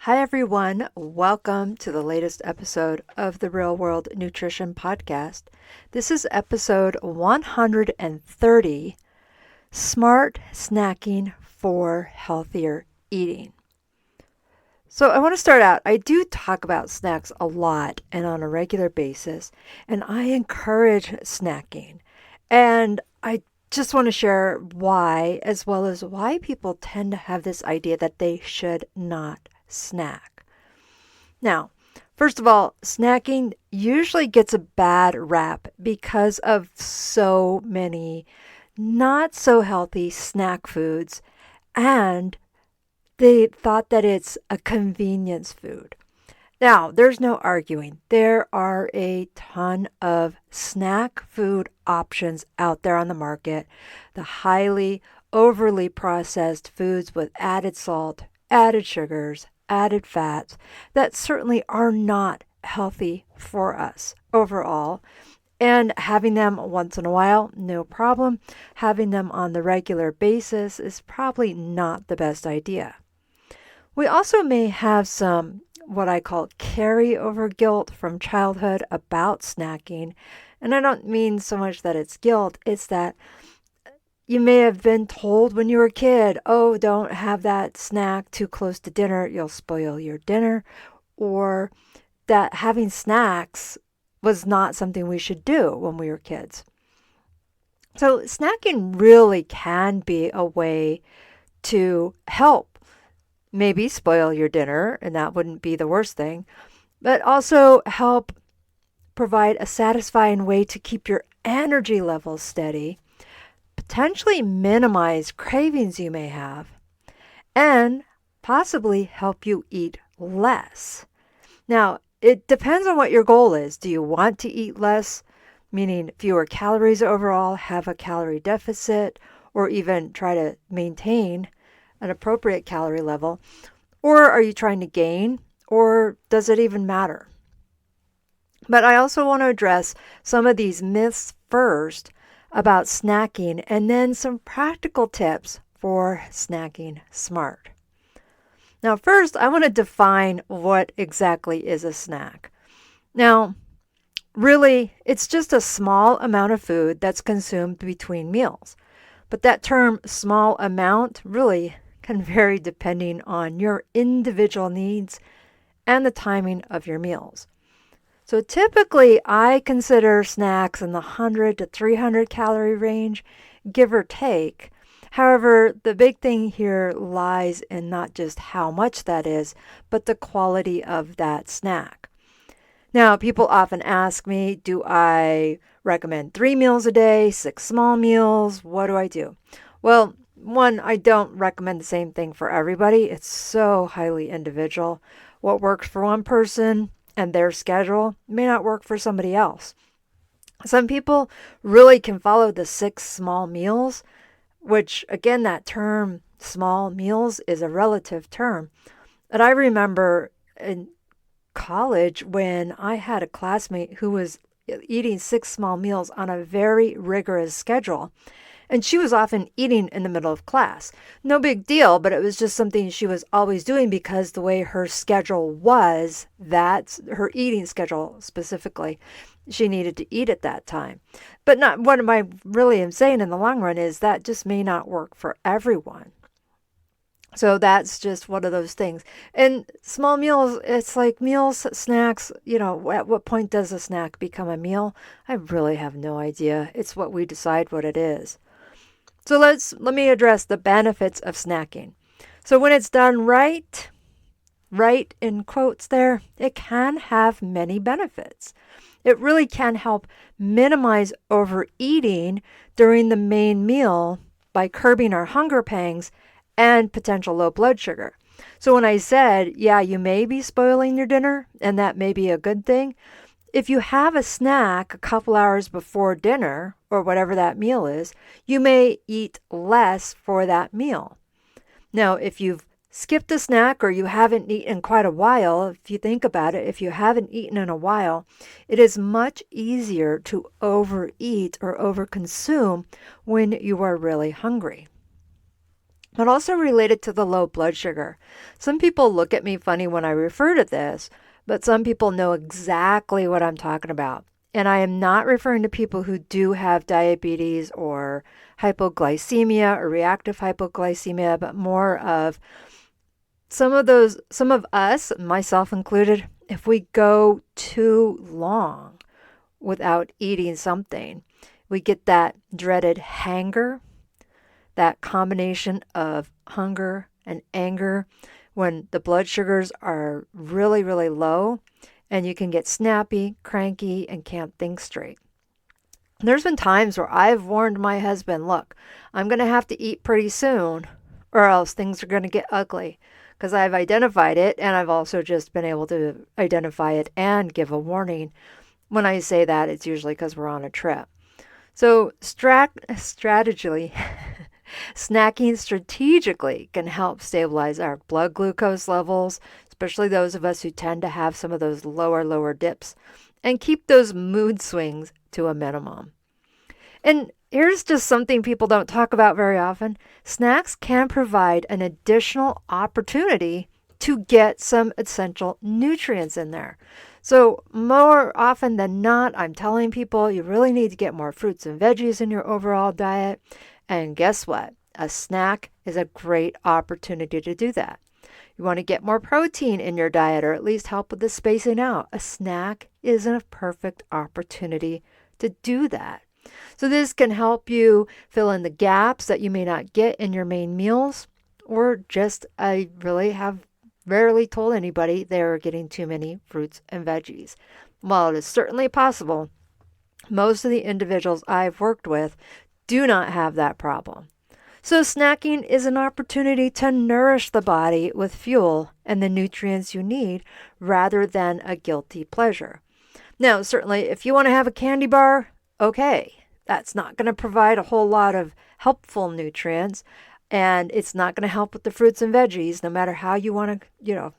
Hi, everyone. Welcome to the latest episode of the Real World Nutrition Podcast. This is episode 130, Smart Snacking for Healthier Eating. So I want to start out. I do talk about snacks a lot and on a regular basis, and I encourage snacking. And I just want to share why, as well as why people tend to have this idea that they should not snack. Now, first of all, snacking usually gets a bad rap because of so many not so healthy snack foods, and they thought that it's a convenience food. Now, there's no arguing. There are a ton of snack food options out there on the market. The highly, overly processed foods with added salt, added sugars, added fats that certainly are not healthy for us overall. And having them once in a while, no problem. Having them on the regular basis is probably not the best idea. We also may have some what I call carryover guilt from childhood about snacking. And I don't mean so much that it's guilt, it's that you may have been told when you were a kid, oh, don't have that snack too close to dinner, you'll spoil your dinner. Or that having snacks was not something we should do when we were kids. So snacking really can be a way to help maybe spoil your dinner, and that wouldn't be the worst thing, but also help provide a satisfying way to keep your energy levels steady, potentially minimize cravings you may have, and possibly help you eat less. Now, it depends on what your goal is. Do you want to eat less, meaning fewer calories overall, have a calorie deficit, or even try to maintain an appropriate calorie level? Or are you trying to gain? Or does it even matter? But I also want to address some of these myths first about snacking and then some practical tips for snacking smart. Now, first, I want to define what exactly is a snack. Now, really, it's just a small amount of food that's consumed between meals. But that term small amount really can vary depending on your individual needs and the timing of your meals. So typically, I consider snacks in the 100 to 300 calorie range, give or take. However, the big thing here lies in not just how much that is, but the quality of that snack. Now, people often ask me, do I recommend 3 meals a day, 6 small meals? What do I do? Well, one, I don't recommend the same thing for everybody. It's so highly individual. What works for one person and their schedule may not work for somebody else. Some people really can follow the 6 small meals, which again, that term small meals is a relative term. And I remember in college when I had a classmate who was eating 6 small meals on a very rigorous schedule. And she was often eating in the middle of class. No big deal, but it was just something she was always doing because the way her schedule was, that's her eating schedule specifically. She needed to eat at that time. But not what I really am saying in the long run is that just may not work for everyone. So that's just one of those things. And small meals, it's like meals, snacks, at what point does a snack become a meal? I really have no idea. It's what we decide what it is. So let me address the benefits of snacking. So when it's done right in quotes there, it can have many benefits. It really can help minimize overeating during the main meal by curbing our hunger pangs and potential low blood sugar. So when I said, yeah, you may be spoiling your dinner, and that may be a good thing, if you have a snack a couple hours before dinner, or whatever that meal is, you may eat less for that meal. Now, if you've skipped a snack or you haven't eaten in quite a while, if you think about it, if you haven't eaten in a while, it is much easier to overeat or overconsume when you are really hungry. but also related to the low blood sugar. Some people look at me funny when I refer to this, but some people know exactly what I'm talking about. And I am not referring to people who do have diabetes or hypoglycemia or reactive hypoglycemia, but more of some of us, myself included, if we go too long without eating something, we get that dreaded hanger, that combination of hunger and anger when the blood sugars are really, really low, and you can get snappy, cranky, and can't think straight. There's been times where I've warned my husband, look, I'm going to have to eat pretty soon or else things are going to get ugly, because I've identified it, and I've also just been able to identify it and give a warning. When I say that, it's usually because we're on a trip. So strategically, snacking strategically can help stabilize our blood glucose levels, especially those of us who tend to have some of those lower dips, and keep those mood swings to a minimum. And here's just something people don't talk about very often. Snacks can provide an additional opportunity to get some essential nutrients in there. So more often than not, I'm telling people you really need to get more fruits and veggies in your overall diet. And guess what? A snack is a great opportunity to do that. You want to get more protein in your diet or at least help with the spacing out. A snack is a perfect opportunity to do that. So this can help you fill in the gaps that you may not get in your main meals, or just I really have rarely told anybody they're getting too many fruits and veggies. While it is certainly possible, most of the individuals I've worked with do not have that problem. So snacking is an opportunity to nourish the body with fuel and the nutrients you need rather than a guilty pleasure. Now, certainly if you want to have a candy bar, okay, that's not going to provide a whole lot of helpful nutrients, and it's not going to help with the fruits and veggies no matter how you want to,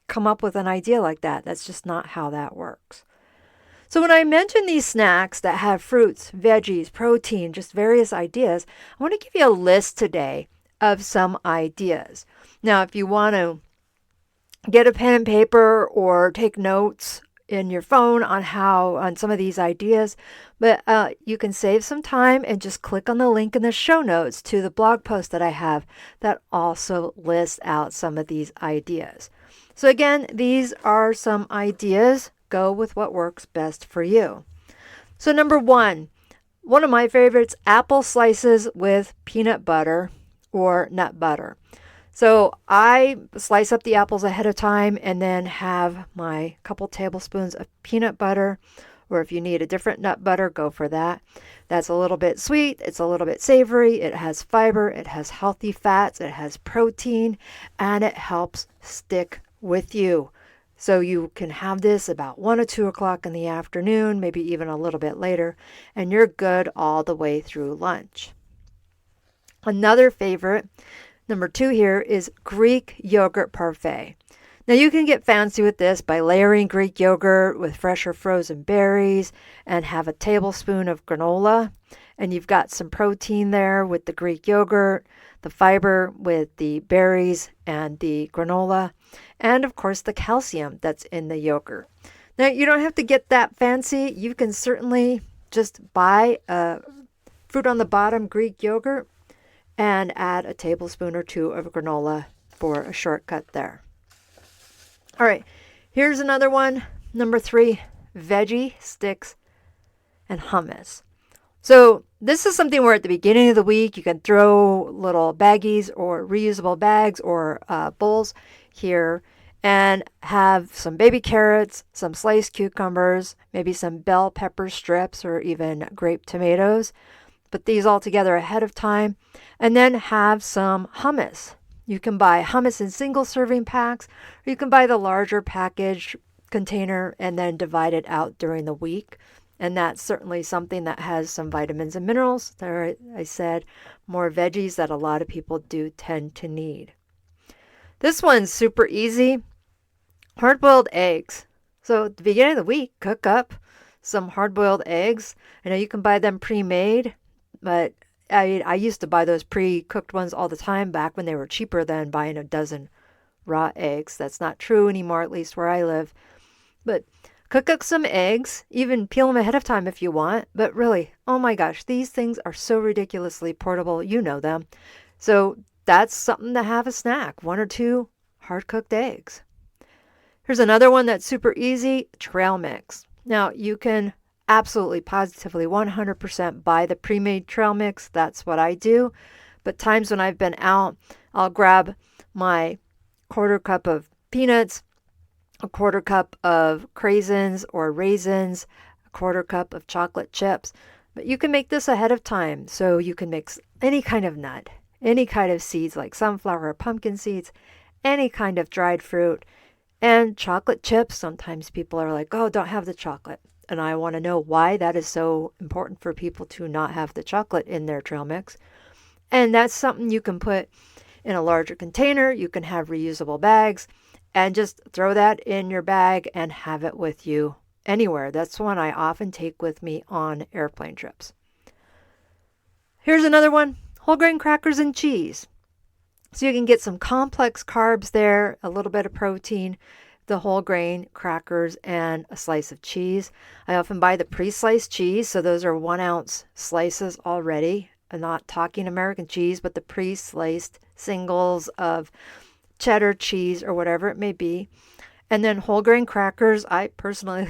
come up with an idea like that. That's just not how that works. So when I mention these snacks that have fruits, veggies, protein, just various ideas, I want to give you a list today of some ideas. Now, if you want to get a pen and paper or take notes in your phone on some of these ideas, but you can save some time and just click on the link in the show notes to the blog post that I have that also lists out some of these ideas. So again, these are some ideas. Go with what works best for you. So number one of my favorites, apple slices with peanut butter or nut butter. So I slice up the apples ahead of time and then have my couple tablespoons of peanut butter, or if you need a different nut butter, go for that. That's a little bit sweet, it's a little bit savory, it has fiber, it has healthy fats, it has protein, and it helps stick with you. So you can have this about 1 or 2 o'clock in the afternoon, maybe even a little bit later, and you're good all the way through lunch. Another favorite, number 2 here, is Greek yogurt parfait. Now you can get fancy with this by layering Greek yogurt with fresh or frozen berries and have a tablespoon of granola. And you've got some protein there with the Greek yogurt, the fiber with the berries and the granola, and of course the calcium that's in the yogurt. Now you don't have to get that fancy. You can certainly just buy a fruit on the bottom Greek yogurt and add a tablespoon or 2 of granola for a shortcut there. All right, here's another one. Number 3, veggie sticks and hummus. So this is something where at the beginning of the week, you can throw little baggies or reusable bags or bowls here and have some baby carrots, some sliced cucumbers, maybe some bell pepper strips or even grape tomatoes. Put these all together ahead of time and then have some hummus. You can buy hummus in single serving packs, or you can buy the larger package container and then divide it out during the week. And that's certainly something that has some vitamins and minerals. There, I said, more veggies that a lot of people do tend to need. This one's super easy. Hard-boiled eggs. So at the beginning of the week, cook up some hard-boiled eggs. I know you can buy them pre-made, but I used to buy those pre-cooked ones all the time back when they were cheaper than buying a dozen raw eggs. That's not true anymore, at least where I live. But cook up some eggs, even peel them ahead of time if you want. But really, oh my gosh, these things are so ridiculously portable. You know them. So that's something to have a snack, 1 or 2 hard-cooked eggs. Here's another one that's super easy, trail mix. Now, you can absolutely, positively, 100% buy the pre-made trail mix. That's what I do. But times when I've been out, I'll grab my 1/4 cup of peanuts, a 1/4 cup of craisins or raisins, a 1/4 cup of chocolate chips. But you can make this ahead of time. So you can mix any kind of nut, any kind of seeds like sunflower or pumpkin seeds, any kind of dried fruit, and chocolate chips. Sometimes people are like, oh, don't have the chocolate. And I want to know why that is so important for people to not have the chocolate in their trail mix. And that's something you can put in a larger container. You can have reusable bags and just throw that in your bag and have it with you anywhere. That's one I often take with me on airplane trips. Here's another one, whole grain crackers and cheese. So you can get some complex carbs there, a little bit of protein, the whole grain crackers, and a slice of cheese. I often buy the pre-sliced cheese, so those are 1-ounce slices already. I'm not talking American cheese, but the pre-sliced singles of cheddar cheese or whatever it may be. And then whole grain crackers, I personally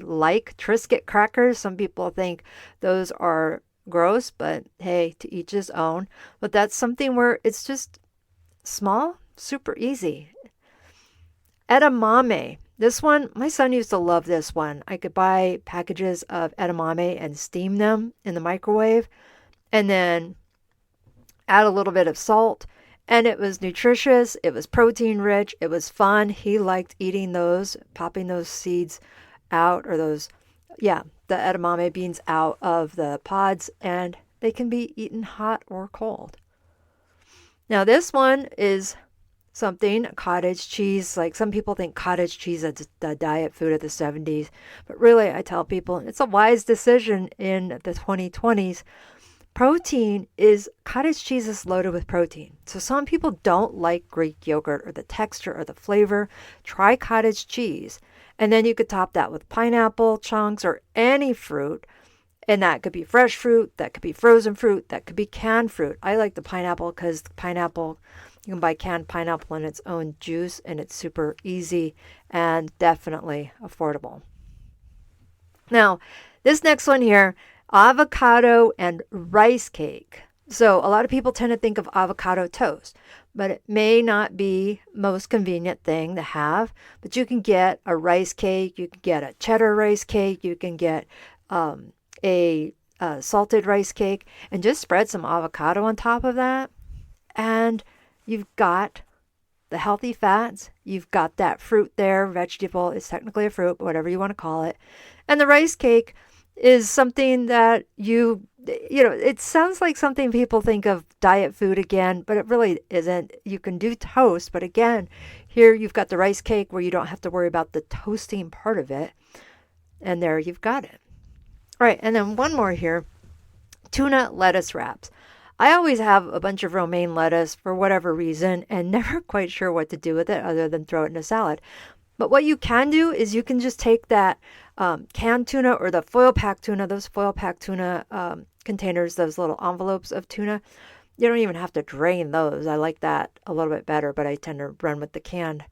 like Triscuit crackers. Some people think those are gross, but hey, to each his own. But that's something where it's just small, super easy. Edamame. This one, my son used to love this one. I could buy packages of edamame and steam them in the microwave and then add a little bit of salt. And it was nutritious. It was protein rich. It was fun. He liked eating those, popping those seeds out, or the edamame beans out of the pods, and they can be eaten hot or cold. Now this one is something, cottage cheese. Like some people think cottage cheese is the diet food of the 70s. But really, I tell people it's a wise decision in the 2020s. Cottage cheese is loaded with protein. So some people don't like Greek yogurt or the texture or the flavor. Try cottage cheese. And then you could top that with pineapple chunks or any fruit. And that could be fresh fruit, that could be frozen fruit, that could be canned fruit. I like the pineapple because pineapple, you can buy canned pineapple in its own juice, and it's super easy and definitely affordable. Now, this next one here, avocado and rice cake. So a lot of people tend to think of avocado toast, but it may not be most convenient thing to have. But you can get a rice cake, you can get a cheddar rice cake, you can get a salted rice cake, and just spread some avocado on top of that. And you've got the healthy fats, you've got that fruit there, vegetable, it's technically a fruit, but whatever you want to call it. And the rice cake is something that it sounds like something people think of diet food again, but it really isn't. You can do toast, but again, here you've got the rice cake where you don't have to worry about the toasting part of it. And there you've got it. All right, and then one more here, tuna lettuce wraps. I always have a bunch of romaine lettuce for whatever reason and never quite sure what to do with it other than throw it in a salad. But what you can do is you can just take that canned tuna or the foil pack tuna, those foil pack tuna containers, those little envelopes of tuna. You don't even have to drain those. I like that a little bit better, but I tend to run with the canned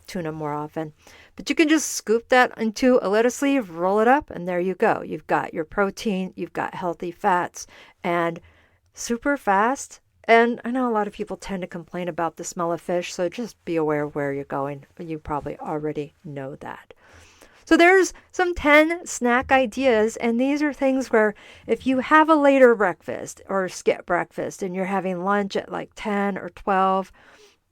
tuna more often. But you can just scoop that into a lettuce leaf, roll it up, and there you go. You've got your protein, you've got healthy fats, and super fast. And I know a lot of people tend to complain about the smell of fish, so just be aware of where you're going. You probably already know that. So there's some 10 snack ideas, and these are things where if you have a later breakfast or skip breakfast and you're having lunch at like 10 or 12,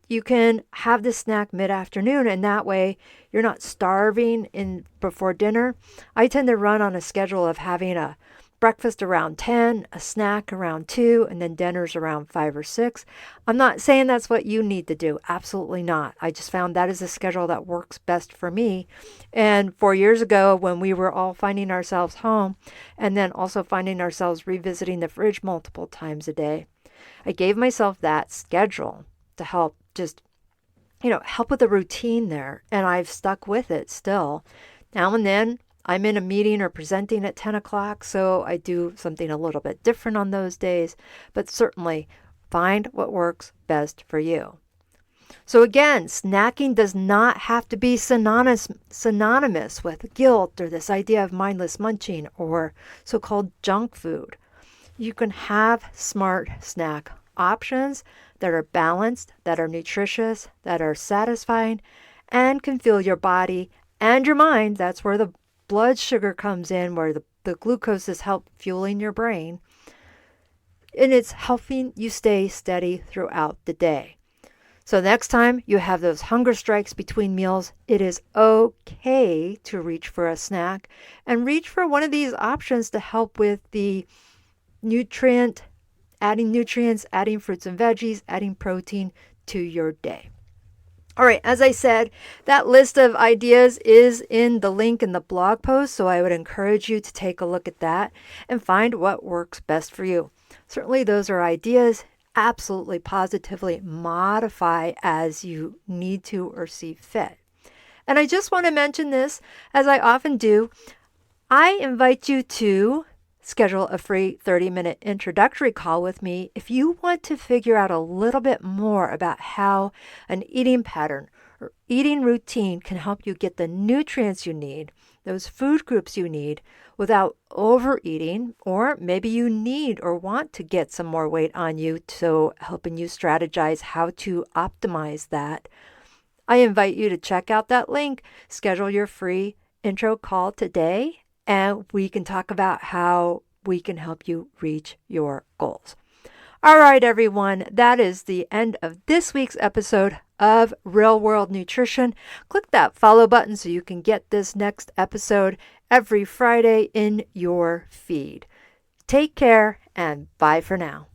you can have this snack mid-afternoon, and that way you're not starving before dinner. I tend to run on a schedule of having a breakfast around 10, a snack around 2, and then dinner's around 5 or 6. I'm not saying that's what you need to do. Absolutely not. I just found that is a schedule that works best for me. And 4 years ago, when we were all finding ourselves home and then also finding ourselves revisiting the fridge multiple times a day, I gave myself that schedule to help just, help with the routine there. And I've stuck with it still. Now and then I'm in a meeting or presenting at 10 o'clock, so I do something a little bit different on those days, but certainly find what works best for you. So again, snacking does not have to be synonymous with guilt or this idea of mindless munching or so-called junk food. You can have smart snack options that are balanced, that are nutritious, that are satisfying, and can fuel your body and your mind. That's where the blood sugar comes in, where the glucose is help fueling your brain. And it's helping you stay steady throughout the day. So next time you have those hunger strikes between meals, it is okay to reach for a snack and reach for one of these options to help with the adding nutrients, adding fruits and veggies, adding protein to your day. All right, as I said, that list of ideas is in the link in the blog post, so I would encourage you to take a look at that and find what works best for you. Certainly those are ideas. Absolutely, positively modify as you need to or see fit. And I just want to mention this, as I often do, I invite you to schedule a free 30-minute introductory call with me if you want to figure out a little bit more about how an eating pattern or eating routine can help you get the nutrients you need, those food groups you need, without overeating, or maybe you need or want to get some more weight on you, so helping you strategize how to optimize that. I invite you to check out that link, schedule your free intro call today, and we can talk about how we can help you reach your goals. All right, everyone, that is the end of this week's episode of Real World Nutrition. Click that follow button so you can get this next episode every Friday in your feed. Take care and bye for now.